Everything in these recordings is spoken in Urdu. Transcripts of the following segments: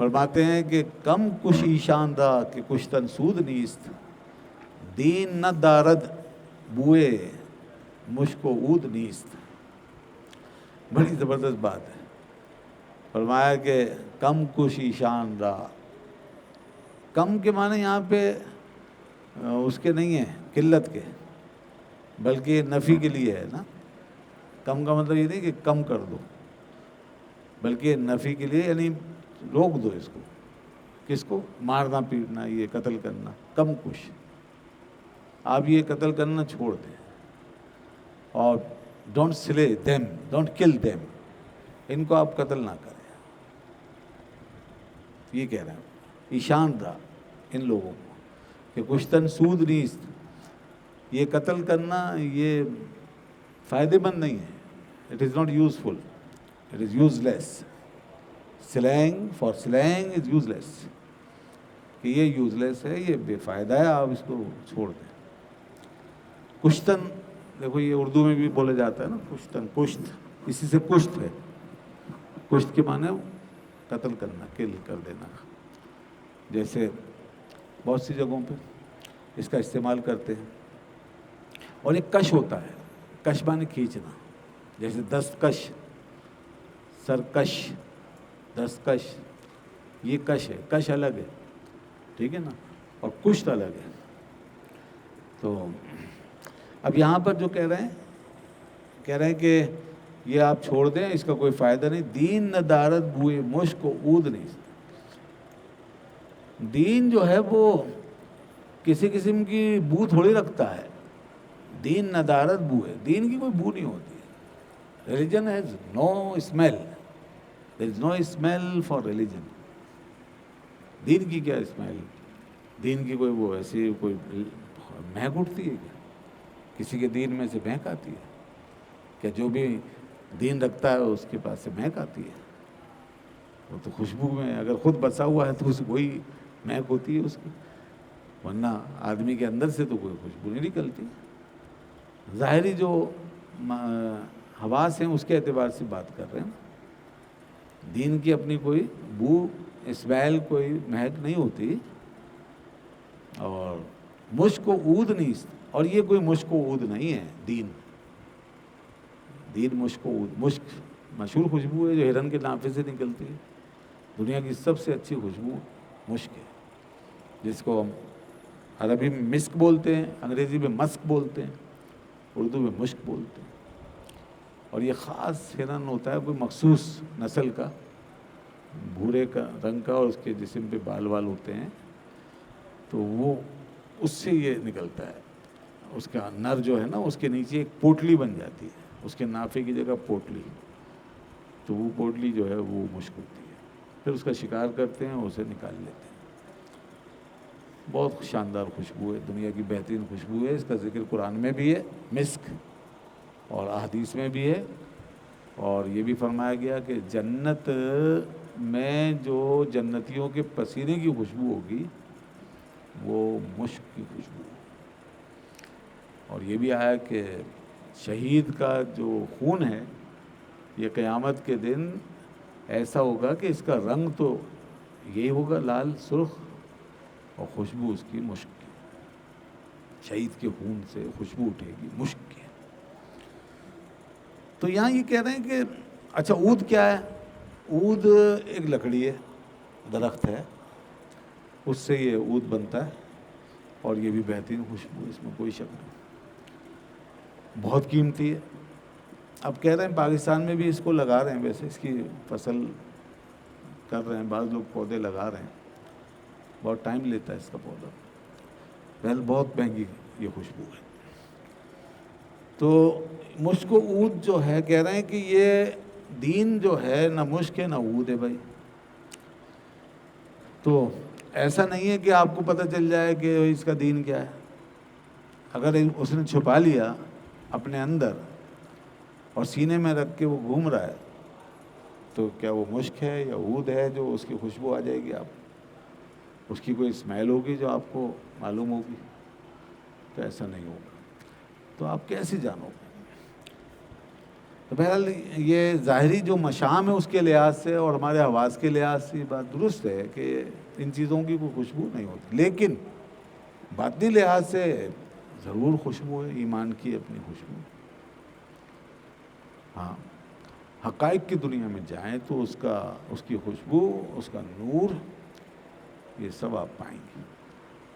فرماتے ہیں کہ کم کش ایشان دا کہ کشتن سود نیست، دین نہ دارد بوئے مشک و عود نیست. بڑی زبردست بات ہے. فرمایا کہ کم کش ایشان دا، کم کے معنی یہاں پہ اس کے نہیں ہیں قلت کے، بلکہ یہ نفی کے لیے ہے نا. کم کا مطلب یہ نہیں کہ کم کر دو، بلکہ یہ نفی کے لیے، یعنی روک دو اس کو. کس کو؟ مارنا پیٹنا، یہ قتل کرنا. کم کش، آپ یہ قتل کرنا چھوڑ دیں. اور ڈونٹ سلے دیم، ڈونٹ کل دیم، ان کو آپ قتل نہ کریں. یہ کہہ رہے ہیں ایشان دا ان لوگوں کو کہ کشتن سود نیست. یہ قتل کرنا یہ فائدے مند نہیں ہے. It is not useful, it is useless. Slang for slang is useless, کہ یہ یوز لیس ہے، یہ بے فائدہ ہے، آپ اس کو چھوڑ دیں. کشتن دیکھو یہ اردو میں بھی بولا جاتا ہے نا، کشتن، کشت، اسی سے کشت ہے. کشت کے معنی قتل کرنا، کل کر دینا. جیسے بہت سی جگہوں پہ اس کا استعمال کرتے ہیں. اور ایک کش ہوتا ہے، کش معنی کھینچنا. جیسے دستکش، سرکش، دستکش، یہ کش ہے. کش الگ ہے، ٹھیک ہے نا، اور کشت الگ ہے. تو اب یہاں پر جو کہہ رہے ہیں کہ یہ آپ چھوڑ دیں، اس کا کوئی فائدہ نہیں. دین نہ دارد بوئے مشک و عود نہیں. دین جو ہے وہ کسی قسم کی بو تھوڑی رکھتا ہے. دین نہ دارد بو ہے، دین کی کوئی بو نہیں ہوتی ہے. Religion has no smell, there is no smell for religion. دین کی کیا اسمیل؟ دین کی کوئی وہ ایسی کوئی مہک اٹھتی ہے کیا؟ کسی کے دین میں سے مہک آتی ہے کہ جو بھی دین رکھتا ہے اس کے پاس سے مہک آتی ہے؟ وہ تو خوشبو میں، اگر خود بسا ہوا ہے تو اس وہی مہک ہوتی ہے اس کی، ورنہ آدمی کے اندر سے تو کوئی خوشبو نہیں نکلتی. ظاہری جو حواس ہیں اس کے اعتبار سے بات کر رہے ہیں. دین کی اپنی کوئی بو، اسمیل، کوئی مہک نہیں ہوتی. اور مشک و عود نیست، اور یہ کوئی مشک و عود نہیں ہے دین. دین مشک و عود، مشک مشہور خوشبو ہے جو ہرن کے نافے سے نکلتی ہے. دنیا کی سب سے اچھی خوشبو مشک ہے، جس کو ہم عربی میں مسک بولتے ہیں، انگریزی میں مسک بولتے ہیں، اردو میں مشک بولتے ہیں. اور یہ خاص ہرن ہوتا ہے کوئی مخصوص نسل کا، بھورے کا رنگ کا، اور اس کے جسم پہ بال وال ہوتے ہیں. تو وہ اس سے یہ نکلتا ہے. اس کا نر جو ہے نا، اس کے نیچے ایک پوٹلی بن جاتی ہے، اس کے نافے کی جگہ پوٹلی. تو وہ پوٹلی جو ہے وہ مشک ہوتی ہے. پھر اس کا شکار کرتے ہیں، اسے نکال لیتے ہیں. بہت شاندار خوشبو ہے، دنیا کی بہترین خوشبو ہے. اس کا ذکر قرآن میں بھی ہے مسک، اور احادیث میں بھی ہے. اور یہ بھی فرمایا گیا کہ جنت میں جو جنتیوں کے پسینے کی خوشبو ہوگی وہ مشک کی خوشبو. اور یہ بھی آیا کہ شہید کا جو خون ہے یہ قیامت کے دن ایسا ہوگا کہ اس کا رنگ تو یہی ہوگا لال سرخ، اور خوشبو اس کی مشک کی. شہید کے خون سے خوشبو اٹھے گی مشک کی. تو یہاں یہ کہہ رہے ہیں کہ اچھا عود کیا ہے؟ عود ایک لکڑی ہے، درخت ہے، اس سے یہ عود بنتا ہے. اور یہ بھی بہترین خوشبو، اس میں کوئی شک نہیں، بہت قیمتی ہے. اب کہہ رہے ہیں پاکستان میں بھی اس کو لگا رہے ہیں، ویسے اس کی فصل کر رہے ہیں، بعض لوگ پودے لگا رہے ہیں. بہت ٹائم لیتا ہے اس کا پودا، پہلے بہت مہنگی یہ خوشبو ہے. تو مشک و عود جو ہے کہہ رہے ہیں کہ یہ دین جو ہے نہ مشک ہے نہ عود ہے بھائی. تو ایسا نہیں ہے کہ آپ کو پتہ چل جائے کہ اس کا دین کیا ہے. اگر اس نے چھپا لیا اپنے اندر اور سینے میں رکھ کے وہ گھوم رہا ہے تو کیا وہ مشک ہے یا عود ہے جو اس کی خوشبو آ جائے گی؟ آپ اس کی کوئی اسمیل ہوگی جو آپ کو معلوم ہوگی؟ تو ایسا نہیں ہوگا. تو آپ کیسے جانو گے؟ تو بہرحال یہ ظاہری جو مشام ہے اس کے لحاظ سے اور ہمارے حواس کے لحاظ سے بات درست ہے کہ ان چیزوں کی کوئی خوشبو نہیں ہوتی، لیکن باطنی لحاظ سے ضرور خوشبو ہے، ایمان کی اپنی خوشبو۔ ہاں، حقائق کی دنیا میں جائیں تو اس کی خوشبو، اس کا نور، یہ سب آپ پائیں گے۔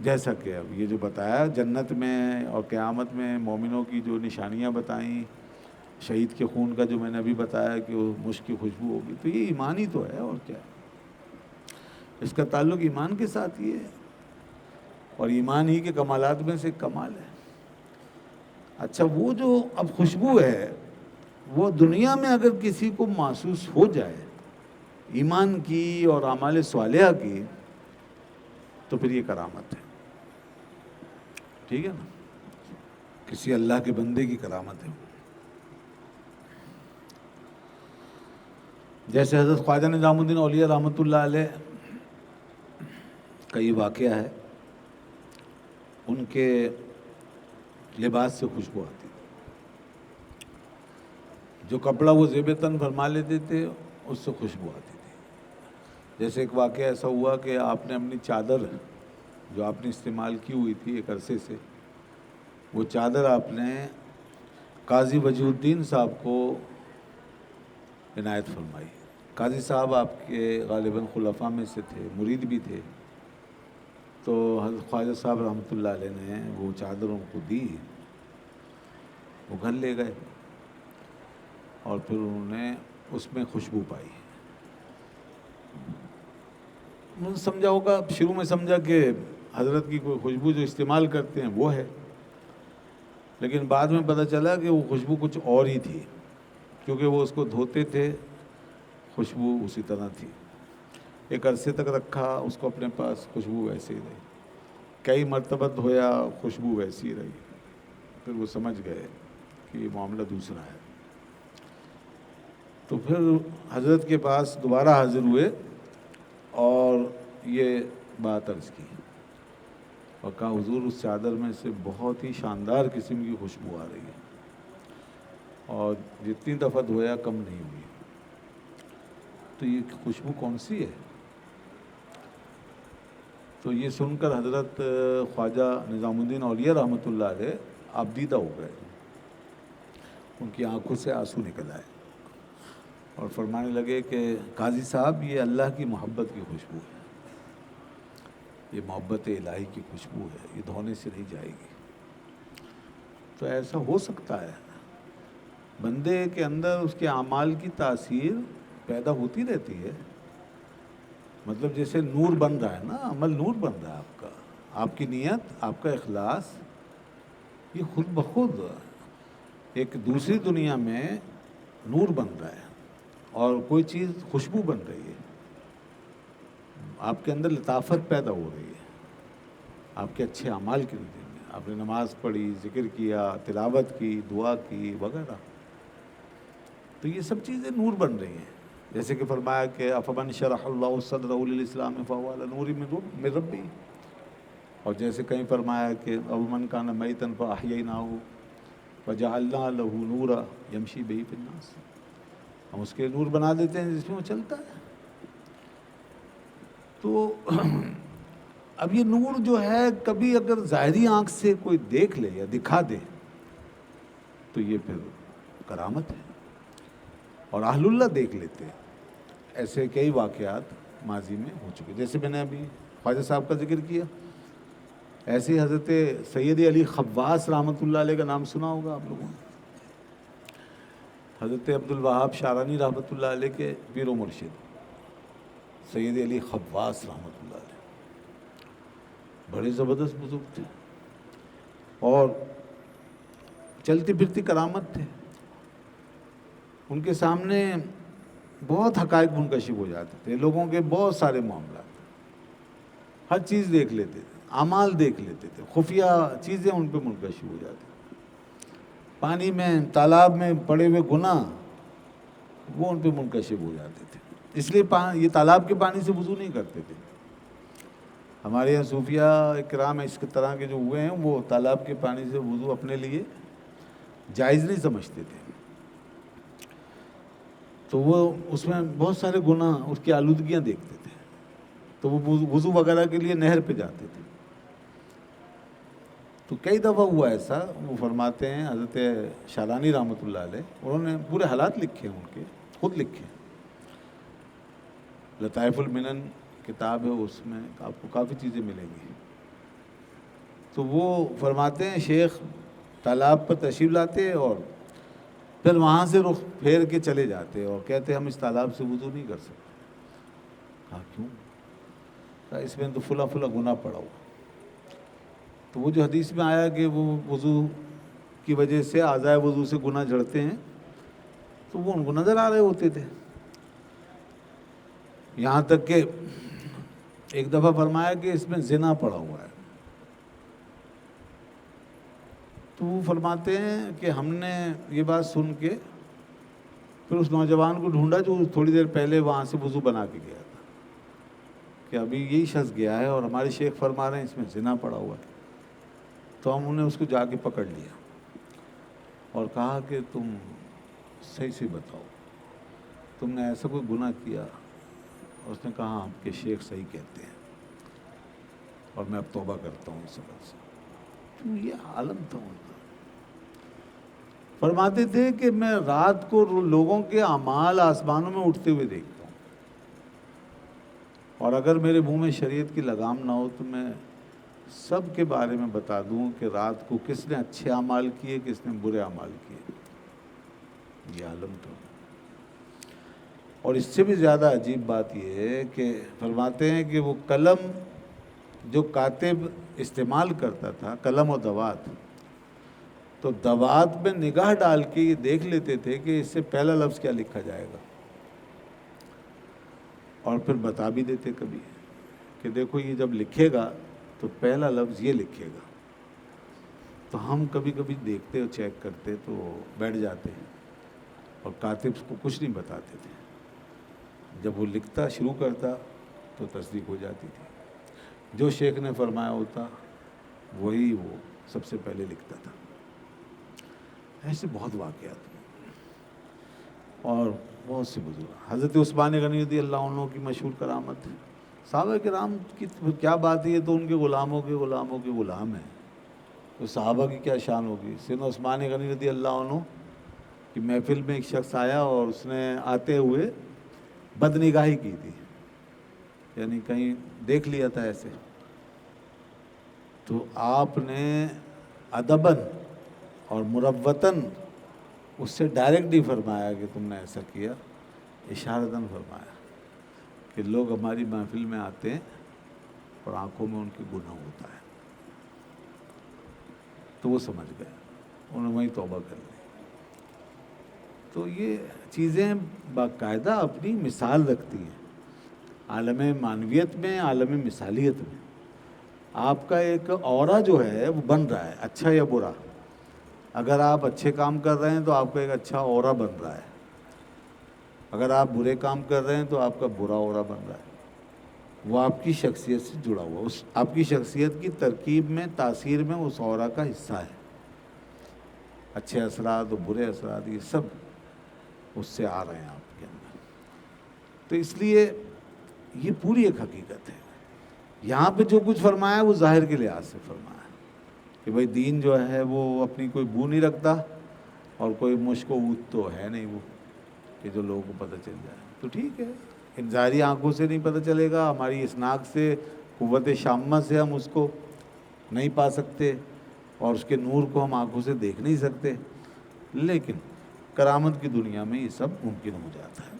جیسا کہ اب یہ جو بتایا جنت میں اور قیامت میں مومنوں کی جو نشانیاں بتائیں، شہید کے خون کا جو میں نے ابھی بتایا کہ وہ مشک کی خوشبو ہوگی، تو یہ ایمان ہی تو ہے اور کیا ہے۔ اس کا تعلق ایمان کے ساتھ ہی ہے، اور ایمان ہی کے کمالات میں سے ایک کمال ہے۔ اچھا، وہ جو اب خوشبو ہے وہ دنیا میں اگر کسی کو محسوس ہو جائے ایمان کی اور اعمال صالحہ کی، تو پھر یہ کرامت ہے، ٹھیک ہے نا، کسی اللہ کے بندے کی کرامت ہے۔ جیسے حضرت خواجہ نظام الدین اولیاء رحمۃ اللہ علیہ کا یہ واقعہ ہے، ان کے لباس سے خوشبو آتی، جو کپڑا وہ زیب تن فرما لیتے تھے اس سے خوشبو آتی تھی۔ جیسے ایک واقعہ ایسا ہوا کہ آپ نے اپنی چادر جو آپ نے استعمال کی ہوئی تھی ایک عرصے سے، وہ چادر آپ نے قاضی وجیہ الدین صاحب کو عنایت فرمائی۔ قاضی صاحب آپ کے غالباً خلفاء میں سے تھے، مرید بھی تھے، تو حضرت خواجہ صاحب رحمۃ اللہ علیہ نے وہ چادر ان کو دی، وہ گھر لے گئے اور پھر انہوں نے اس میں خوشبو پائی۔ انہوں نے سمجھا ہوگا، شروع میں سمجھا کہ حضرت کی کوئی خوشبو جو استعمال کرتے ہیں وہ ہے، لیکن بعد میں پتہ چلا کہ وہ خوشبو کچھ اور ہی تھی، کیونکہ وہ اس کو دھوتے تھے، خوشبو اسی طرح تھی۔ ایک عرصے تک رکھا اس کو اپنے پاس، خوشبو ویسے ہی رہی، کئی مرتبہ دھویا، خوشبو ویسی ہی رہی۔ پھر وہ سمجھ گئے کہ یہ معاملہ دوسرا ہے، تو پھر حضرت کے پاس دوبارہ حاضر ہوئے اور یہ بات عرض کی اور کہا حضور اس چادر میں سے بہت ہی شاندار قسم کی خوشبو آ رہی ہے، اور جتنی دفعہ دھویا کم نہیں ہوئی، تو یہ خوشبو کون سی ہے؟ تو یہ سن کر حضرت خواجہ نظام الدین اولیاء رحمۃ اللہ علیہ آبدیدہ ہو گئے، ان کی آنکھوں سے آنسو نکل آئے اور فرمانے لگے کہ قاضی صاحب یہ اللہ کی محبت کی خوشبو ہے، یہ محبت الہی کی خوشبو ہے، یہ دھونے سے نہیں جائے گی۔ تو ایسا ہو سکتا ہے، بندے کے اندر اس کے اعمال کی تاثیر پیدا ہوتی رہتی ہے، مطلب جیسے نور بن رہا ہے نا، عمل نور بن رہا ہے آپ کا، آپ کی نیت، آپ کا اخلاص، یہ خود بخود ایک دوسری دنیا میں نور بن رہا ہے، اور کوئی چیز خوشبو بن رہی ہے، آپ کے اندر لطافت پیدا ہو رہی ہے آپ کے اچھے اعمال کے نتیجے میں، آپ نے نماز پڑھی، ذکر کیا، تلاوت کی، دعا کی وغیرہ، تو یہ سب چیزیں نور بن رہی ہیں۔ جیسے کہ فرمایا کہ افمن شرح اللہ صدرہ للاسلام فہو علی نور من ربہ، اور جیسے کہیں فرمایا کہ امن کان میتا فاحییناہ وجعلنا لہ نورا یمشی بہ فی الناس، ہم اس کے نور بنا دیتے ہیں جس میں وہ چلتا ہے۔ تو اب یہ نور جو ہے کبھی اگر ظاہری آنکھ سے کوئی دیکھ لے یا دکھا دے تو یہ پھر کرامت ہے، اور اہل اللہ دیکھ لیتے ہیں۔ ایسے کئی واقعات ماضی میں ہو چکے، جیسے میں نے ابھی خواجہ صاحب کا ذکر کیا، ایسے ہی حضرت سید علی خواص رحمۃ اللہ علیہ کا نام سنا ہوگا آپ لوگوں نے، حضرت عبد الوہاب شارانی رحمۃ اللہ علیہ کے پیر و مرشد سید علی خواص رحمۃ اللہ علیہ، بڑے زبردست بزرگ تھے اور چلتی پھرتی کرامت تھے، ان کے سامنے بہت حقائق منکشف ہو جاتے تھے، لوگوں کے بہت سارے معاملات، ہر چیز دیکھ لیتے تھے، اعمال دیکھ لیتے تھے، خفیہ چیزیں ان پہ منکشف ہو جاتی تھیں، پانی میں، تالاب میں پڑے ہوئے گناہ وہ ان پہ منکشف ہو جاتے تھے، اس لیے یہ تالاب کے پانی سے وضو نہیں کرتے تھے۔ ہمارے یہاں صوفیہ اکرام اس طرح کے جو ہوئے ہیں وہ تالاب کے پانی سے وضو اپنے لیے جائز نہیں سمجھتے تھے، تو وہ اس میں بہت سارے گناہ، اس کی آلودگیاں دیکھتے تھے، تو وہ وضو وغیرہ کے لیے نہر پہ جاتے تھے. تو کئی دفعہ ہوا ایسا. وہ فرماتے ہیں حضرت شارانی رحمۃ اللہ علیہ، انہوں نے پورے حالات لکھے ہیں ان کے، خود لکھے ہیں. لطائف المنن کتاب ہے، اس میں آپ کو کافی چیزیں ملیں گی. تو وہ فرماتے ہیں شیخ تالاب پر تشریف لاتے اور پھر وہاں سے رخ پھیر کے چلے جاتے اور کہتے ہم اس تالاب سے وضو نہیں کر سکتے. کہا کیوں؟ کہا اس میں تو فلاں فلاں گناہ پڑا ہوا. تو وہ جو حدیث میں آیا کہ وہ وضو کی وجہ سے اعضائے وضو سے گناہ جھڑتے ہیں، تو وہ ان کو نظر آ رہے ہوتے تھے. یہاں تک کہ ایک دفعہ فرمایا کہ اس میں زنا پڑا ہوا ہے. تو وہ فرماتے ہیں کہ ہم نے یہ بات سن کے پھر اس نوجوان کو ڈھونڈا جو تھوڑی دیر پہلے وہاں سے وضو بنا کے گیا تھا، کہ ابھی یہی شخص گیا ہے اور ہمارے شیخ فرما رہے ہیں اس میں زنا پڑا ہوا ہے. تو ہم انہیں اس کو جا کے پکڑ لیا اور کہا کہ تم صحیح سے بتاؤ، تم نے ایسا کوئی گناہ کیا؟ اس نے کہا آپ کے شیخ صحیح کہتے ہیں اور میں اب توبہ کرتا ہوں اس وقت سے. تو یہ عالم تھا ان کا. فرماتے تھے کہ میں رات کو لوگوں کے اعمال آسمانوں میں اٹھتے ہوئے دیکھتا ہوں، اور اگر میرے منہ میں شریعت کی لگام نہ ہو تو میں سب کے بارے میں بتا دوں کہ رات کو کس نے اچھے اعمال کیے، کس نے برے اعمال کیے. یہ عالم تھا. اور اس سے بھی زیادہ عجیب بات یہ ہے کہ فرماتے ہیں کہ وہ قلم جو کاتب استعمال کرتا تھا، قلم و دوات، تو دوات میں نگاہ ڈال کے یہ دیکھ لیتے تھے کہ اس سے پہلا لفظ کیا لکھا جائے گا، اور پھر بتا بھی دیتے کبھی کہ دیکھو یہ جب لکھے گا تو پہلا لفظ یہ لکھے گا. تو ہم کبھی کبھی دیکھتے اور چیک کرتے تو بیٹھ جاتے ہیں اور کاتب کو کچھ نہیں بتاتے تھے. جب وہ لکھتا شروع کرتا تو تصدیق ہو جاتی تھی. جو شیخ نے فرمایا ہوتا وہی وہ سب سے پہلے لکھتا تھا. ایسے بہت واقعات ہیں اور بہت سے بزرگ. حضرت عثمان غنی رضی اللہ عنہ کی مشہور کرامت ہے. صحابہ کرام کی کیا بات ہے، یہ تو ان کے غلاموں کے غلاموں کے غلام ہیں. تو صحابہ کی کیا شان ہوگی. سیدنا عثمان غنی رضی اللہ عنہ کی محفل میں ایک شخص آیا اور اس نے آتے ہوئے بد نگاہی کی تھی، یعنی کہیں دیکھ لیا تھا ایسے. تو آپ نے ادباً اور مروتاً اس سے ڈائریکٹ نہیں فرمایا کہ تم نے ایسا کیا، اشارتاً فرمایا کہ لوگ ہماری محفل میں آتے ہیں اور آنکھوں میں ان کے گناہ ہوتا ہے. تو وہ سمجھ گئے، انہوں نے وہیں توبہ کر لی. تو یہ چیزیں باقاعدہ اپنی مثال رکھتی ہیں عالم معنویت میں، عالم مثالیت میں. آپ کا ایک اورا جو ہے وہ بن رہا ہے، اچھا یا برا. اگر آپ اچھے کام کر رہے ہیں تو آپ کا ایک اچھا اورا بن رہا ہے، اگر آپ برے کام کر رہے ہیں تو آپ کا برا اورا بن رہا ہے. وہ آپ کی شخصیت سے جڑا ہوا، اس آپ کی شخصیت کی ترکیب میں، تاثیر میں اس اورا کا حصہ ہے. اچھے اثرات اور برے اثرات یہ سب اس سے آ رہے ہیں آپ کے اندر. تو اس لیے یہ پوری ایک حقیقت ہے. یہاں پہ جو کچھ فرمایا وہ ظاہر کے لحاظ سے فرمایا کہ بھائی دین جو ہے وہ اپنی کوئی بو نہیں رکھتا اور کوئی مشک و اود تو ہے نہیں وہ کہ جو لوگوں کو پتہ چل جائے. تو ٹھیک ہے، ان ظاہری آنکھوں سے نہیں پتہ چلے گا، ہماری اسناک سے، قوت شامہ سے ہم اس کو نہیں پا سکتے اور اس کے نور کو ہم آنکھوں سے دیکھ نہیں سکتے، لیکن کرامت کی دنیا میں یہ سب ممکن ہو جاتا ہے.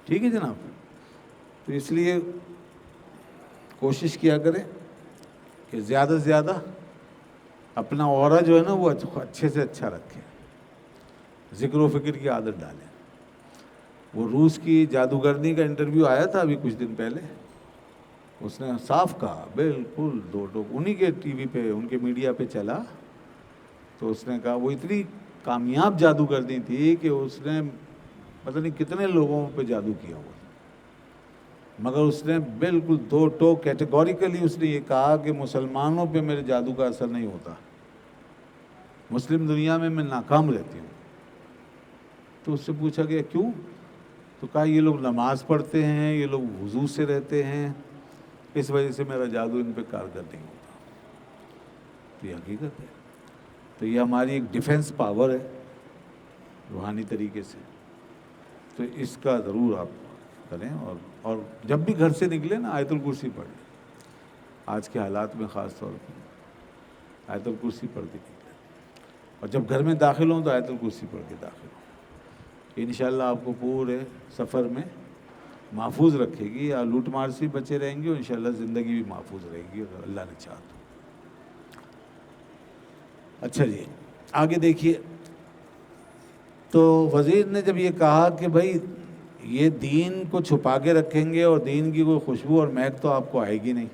ٹھیک ہے جناب. تو اس لیے کوشش کیا کریں کہ زیادہ سے زیادہ اپنا اورا جو ہے نا وہ اچھے سے اچھا رکھیں، ذکر و فکر کی عادت ڈالیں. وہ روس کی جادوگرنی کا انٹرویو آیا تھا ابھی کچھ دن پہلے، اس نے صاف کہا، بالکل دو ٹوک انہی کے ٹی وی پہ، ان کے میڈیا پہ چلا. تو اس نے کہا وہ اتنی کامیاب جادوگرنی تھی کہ اس نے پتہ نہیں کتنے لوگوں پہ جادو کیا ہوا، مگر اس نے بالکل دو ٹوک کیٹیگوریکلی اس نے یہ کہا کہ مسلمانوں پہ میرے جادو کا اثر نہیں ہوتا، مسلم دنیا میں میں ناکام رہتی ہوں. تو اس سے پوچھا گیا کیوں؟ تو کہا یہ لوگ نماز پڑھتے ہیں، یہ لوگ وضو سے رہتے ہیں، اس وجہ سے میرا جادو ان پہ کارگر نہیں ہوتا۔ تو یہ حقیقت ہے۔ تو یہ ہماری ایک ڈیفنس پاور ہے روحانی طریقے سے، تو اس کا ضرور آپ کریں، اور جب بھی گھر سے نکلے نا آیت الکرسی پڑھ لیں، آج کے حالات میں خاص طور پہ آیت الکرسی پڑھ کے نکلیں، اور جب گھر میں داخل ہوں تو آیت الکرسی پڑھ کے داخل ہوں۔ انشاءاللہ آپ کو پورے سفر میں محفوظ رکھے گی، اور لوٹ مار سے بچے رہیں گے، اور انشاءاللہ زندگی بھی محفوظ رہے گی اگر اللہ نے چاہا تو۔ اچھا جی آگے دیکھیے، تو وزیر نے جب یہ کہا کہ بھائی یہ دین کو چھپا کے رکھیں گے اور دین کی کوئی خوشبو اور مہک تو آپ کو آئے گی نہیں،